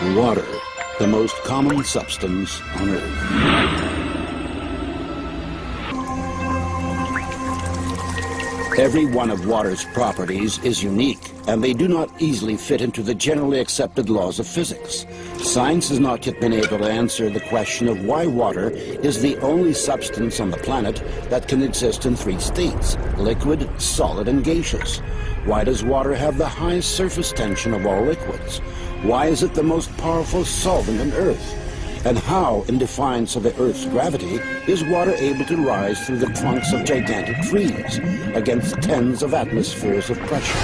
Water, the most common substance on Earth. Every one of water's properties is unique, and they do not easily fit into the generally accepted laws of physics. Science has not yet been able to answer the question of why water is the only substance on the planet that can exist in three states: liquid, solid, and gaseous. Why does water have the highest surface tension of all liquids? Why is it the most powerful solvent on Earth? And how, in defiance of the Earth's gravity, is water able to rise through the trunks of gigantic trees against tens of atmospheres of pressure?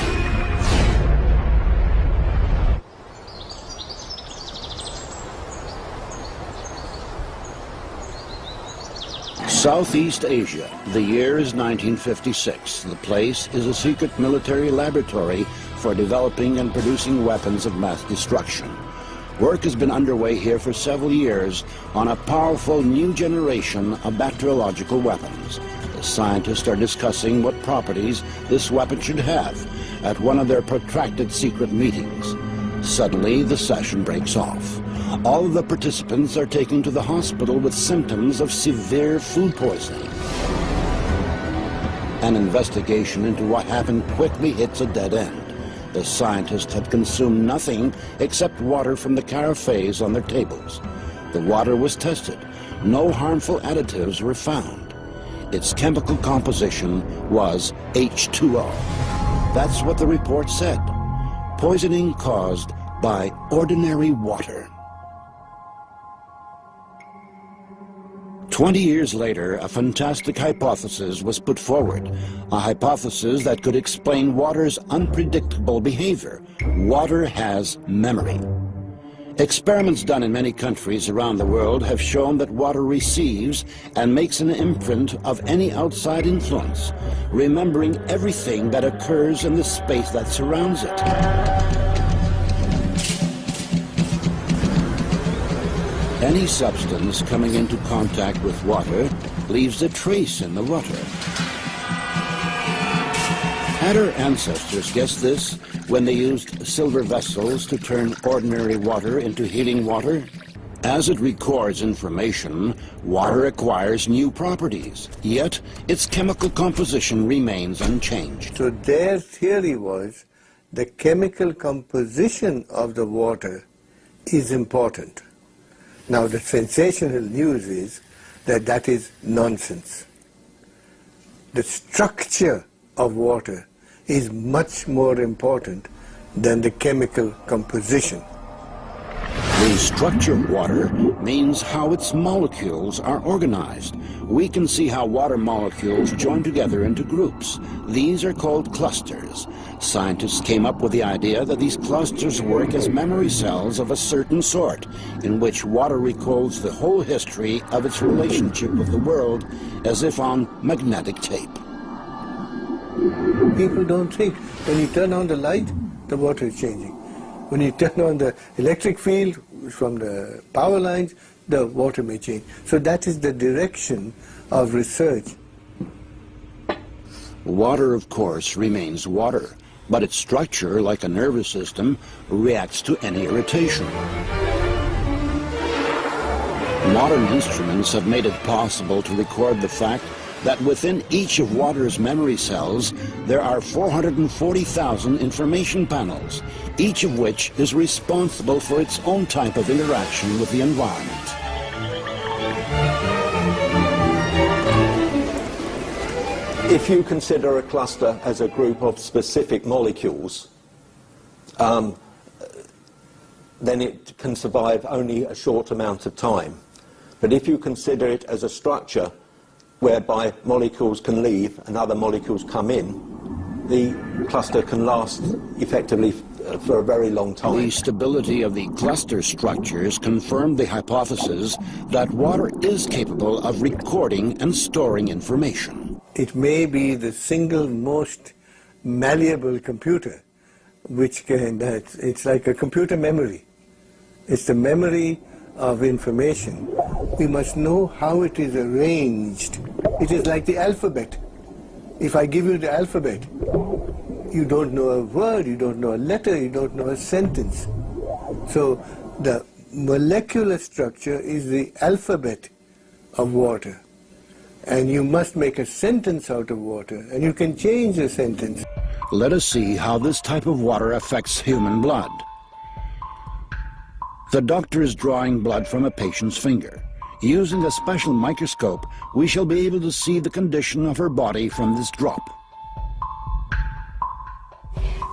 Southeast Asia. The year is 1956. The place is a secret military laboratory for developing and producing weapons of mass destruction. Work has been underway here for several years on a powerful new generation of bacteriological weapons. The scientists are discussing what properties this weapon should have at one of their protracted secret meetings. Suddenly, the session breaks off. All of the participants are taken to the hospital with symptoms of severe food poisoning. An investigation into what happened quickly hits a dead end. The scientists had consumed nothing except water from the carafes on their tables. The water was tested. No harmful additives were found. Its chemical composition was H2O. That's what the report said. Poisoning caused by ordinary water. 20 years later, a fantastic hypothesis was put forward, a hypothesis that could explain water's unpredictable behavior. Water has memory. Experiments done in many countries around the world have shown that water receives and makes an imprint of any outside influence, remembering everything that occurs in the space that surrounds it. Any substance coming into contact with water leaves a trace in the water. Had our ancestors guessed this when they used silver vessels to turn ordinary water into healing water? As it records information, water acquires new properties, yet its chemical composition remains unchanged. So their theory was the chemical composition of the water is important. Now the sensational news is that that is nonsense. The structure of water is much more important than the chemical composition. The structure of water means how its molecules are organized. We can see how water molecules join together into groups. These are called clusters. Scientists came up with the idea that these clusters work as memory cells of a certain sort, in which water records the whole history of its relationship with the world as if on magnetic tape. People don't think when you turn on the light, the water is changing. When you turn on the electric field from the power lines, the water may change. So that is the direction of research. Water, of course, remains water, but its structure, like a nervous system, reacts to any irritation. Modern instruments have made it possible to record the fact that within each of water's memory cells, there are 440,000 information panels, each of which is responsible for its own type of interaction with the environment. If you consider a cluster as a group of specific molecules, then it can survive only a short amount of time. But if you consider it as a structure whereby molecules can leave and other molecules come in, the cluster can last effectively for a very long time. The stability of the cluster structures confirmed the hypothesis that water is capable of recording and storing information. It may be the single most malleable computer, which can, it's like a computer memory. It's the memory of information. We must know how it is arranged. It is like the alphabet. If I give you the alphabet, you don't know a word, you don't know a letter, you don't know a sentence. So The molecular structure is the alphabet of water. And you must make a sentence out of water, and you can change the sentence. Let us see how this type of water affects human blood. The doctor is drawing blood from a patient's finger. Using a special microscope, we shall be able to see the condition of her body from this drop.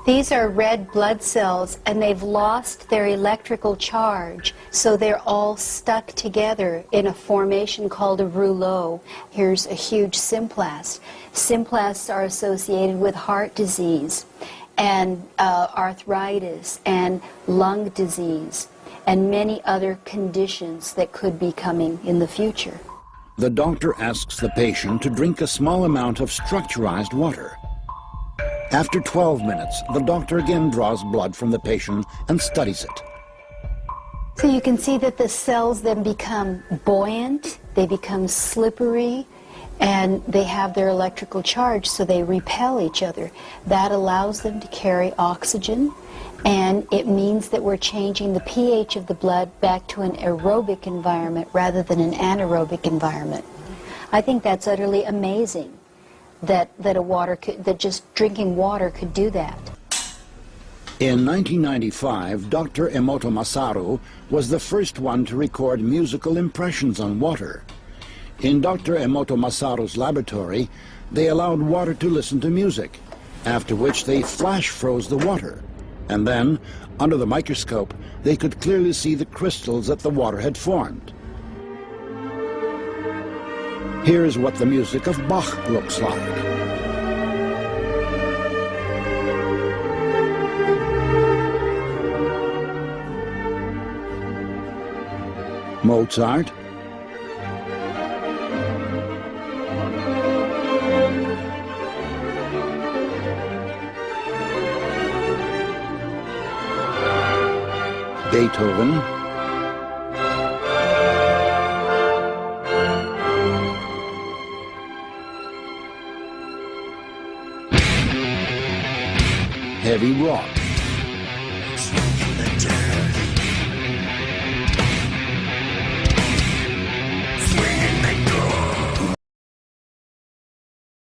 These are red blood cells, and they've lost their electrical charge, so they're all stuck together in a formation called a rouleau. Here's a huge symplast. Symplasts are associated with heart disease and arthritis and lung disease and many other conditions that could be coming in the future. The doctor asks the patient to drink a small amount of structurized water. After 12 minutes, the doctor again draws blood from the patient and studies it. So you can see that the cells then become buoyant, they become slippery, and they have their electrical charge, so they repel each other. That allows them to carry oxygen, and it means that we're changing the pH of the blood back to an aerobic environment rather than an anaerobic environment. I think that's utterly amazing. That just drinking water could do that. In 1995, Dr. Emoto Masaru was the first one to record musical impressions on water. In Dr. Emoto Masaru's laboratory, they allowed water to listen to music, after which they flash froze the water. And then, under the microscope, they could clearly see the crystals that the water had formed. Here's what the music of Bach looks like. Mozart. Beethoven. Heavy rock.